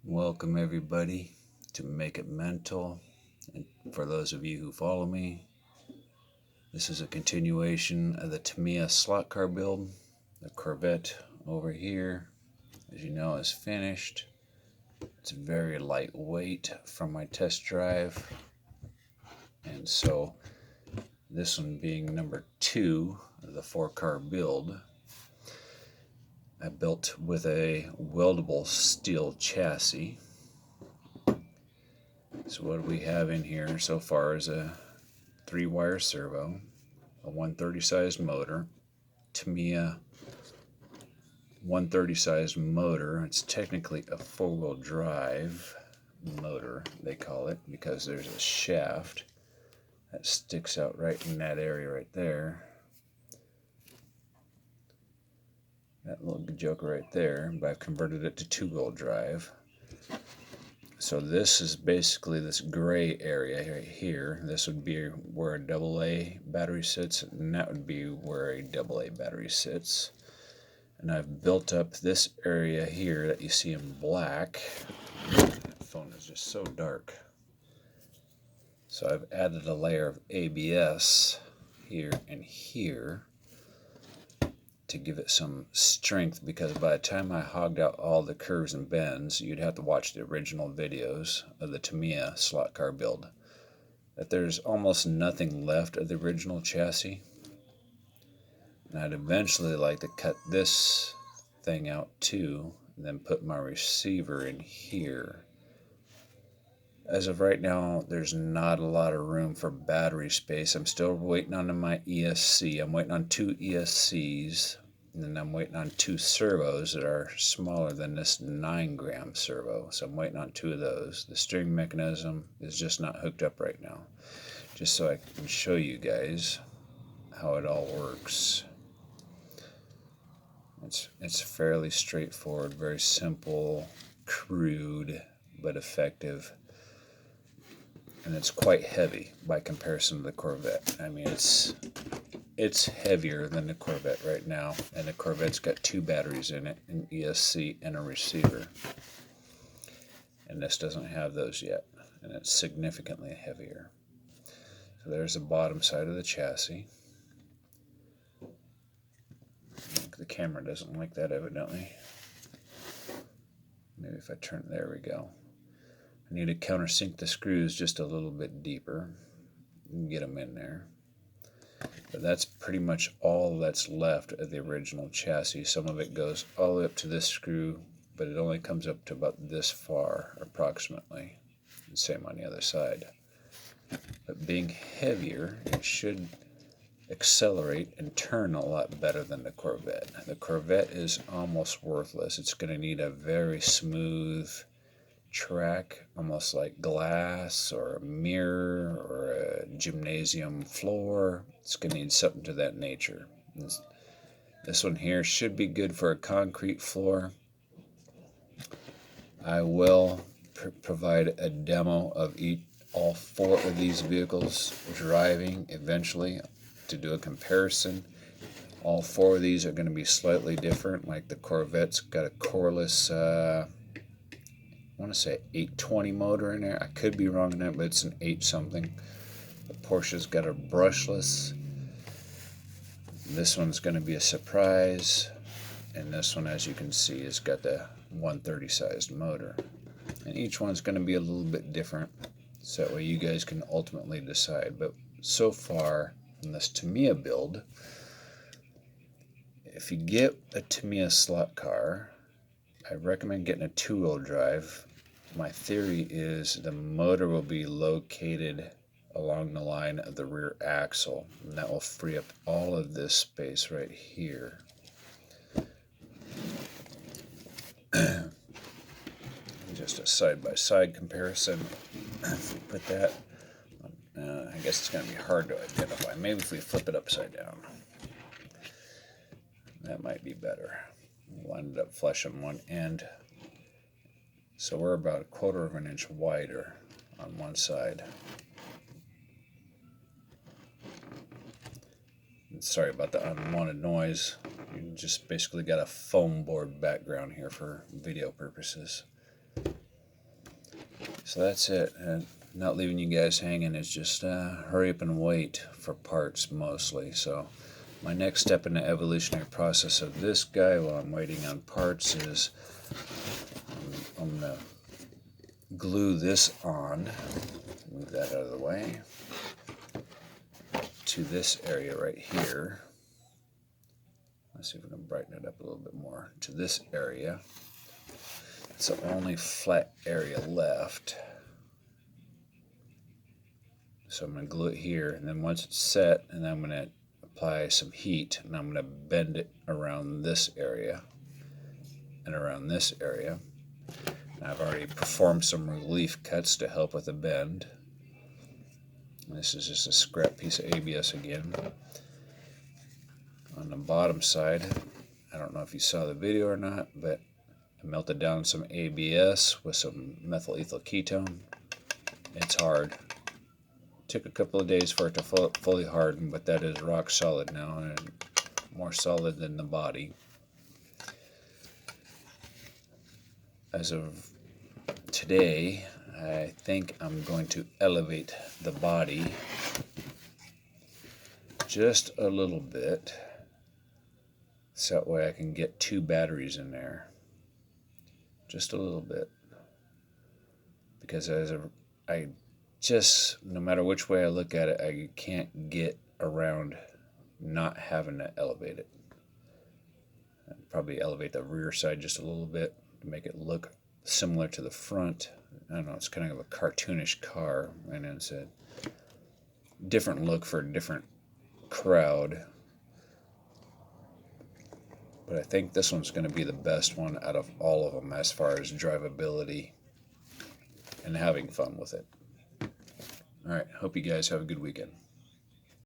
Welcome everybody to Make It Mental. And for those of you who follow me, this is a continuation of the Tamiya slot car build. The Corvette over here, as you know, is finished. It's very lightweight from my test drive. And so this one being number 2 of the 4-car build, I built with a weldable steel chassis. So what we have in here so far is a 3-wire servo, a 130 sized motor, Tamiya 130 sized motor. It's technically a 4-wheel drive motor, they call it, because there's a shaft that sticks out right in that area right there. That little joker right there, but I've converted it to 2-wheel drive. So this is basically this gray area right here. This would be where a AA battery sits, and that would be where a AA battery sits. And I've built up this area here that you see in black. The phone is just so dark. So I've added a layer of ABS here and here to give it some strength, because by the time I hogged out all the curves and bends, you'd have to watch the original videos of the Tamiya slot car build. That there's almost nothing left of the original chassis. And I'd eventually like to cut this thing out too, and then put my receiver in here. As of right now, there's not a lot of room for battery space. I'm still waiting on my ESC. I'm waiting on 2 ESCs. And then I'm waiting on 2 servos that are smaller than this 9-gram servo. So I'm waiting on 2 of those. The steering mechanism is just not hooked up right now. Just so I can show you guys how it all works. It's fairly straightforward, very simple, crude, but effective. And it's quite heavy by comparison to the Corvette. I mean, it's heavier than the Corvette right now, and the Corvette's got 2 batteries in it, an ESC and a receiver. And this doesn't have those yet, and it's significantly heavier. So there's the bottom side of the chassis. The camera doesn't like that, evidently. Maybe if I turn, there we go. I need to countersink the screws just a little bit deeper and get them in there. But that's pretty much all that's left of the original chassis. Some of it goes all the way up to this screw, but it only comes up to about this far, approximately. And same on the other side. But being heavier, it should accelerate and turn a lot better than the Corvette. The Corvette is almost worthless. It's going to need a very smooth track, almost like glass or a mirror or a gymnasium floor. It's going to need something to that nature. This one here should be good for a concrete floor. I will provide a demo of all 4 of these vehicles driving eventually to do a comparison. All 4 of these are going to be slightly different. Like the Corvette's got a coreless I want to say 820 motor in there. I could be wrong on that, but it's an 8 something. The Porsche's got a brushless. This one's going to be a surprise. And this one, as you can see, has got the 130 sized motor. And each one's going to be a little bit different, so that way you guys can ultimately decide. But so far, in this Tamiya build, if you get a Tamiya slot car, I recommend getting a 2-wheel drive. My theory is the motor will be located along the line of the rear axle, and that will free up all of this space right here. Just a side-by-side comparison. If we put that, I guess it's going to be hard to identify. Maybe if we flip it upside down, that might be better. We'll end up flush on one end. So we're about 1/4 of an inch wider on one side. And sorry about the unwanted noise. You just basically got a foam board background here for video purposes. So that's it. And not leaving you guys hanging is just hurry up and wait for parts mostly. So my next step in the evolutionary process of this guy while I'm waiting on parts is I'm going to glue this on, move that out of the way, to this area right here. Let's see if we can brighten it up a little bit more. To this area. It's the only flat area left. So I'm going to glue it here, and then once it's set, and then I'm going to apply some heat, and I'm going to bend it around this area and around this area. And I've already performed some relief cuts to help with the bend. And this is just a scrap piece of ABS again. On the bottom side, I don't know if you saw the video or not, but I melted down some ABS with some methyl ethyl ketone. It's hard. Took a couple of days for it to fully harden, but that is rock solid now and more solid than the body. As of today, I think I'm going to elevate the body just a little bit, so that way I can get 2 batteries in there. Just a little bit. Because I just, no matter which way I look at it, I can't get around not having to elevate it. I'd probably elevate the rear side just a little bit to make it look similar to the front. I don't know, it's kind of a cartoonish car, and it's a different look for a different crowd. But I think this one's going to be the best one out of all of them as far as drivability and having fun with it. All right, hope you guys have a good weekend.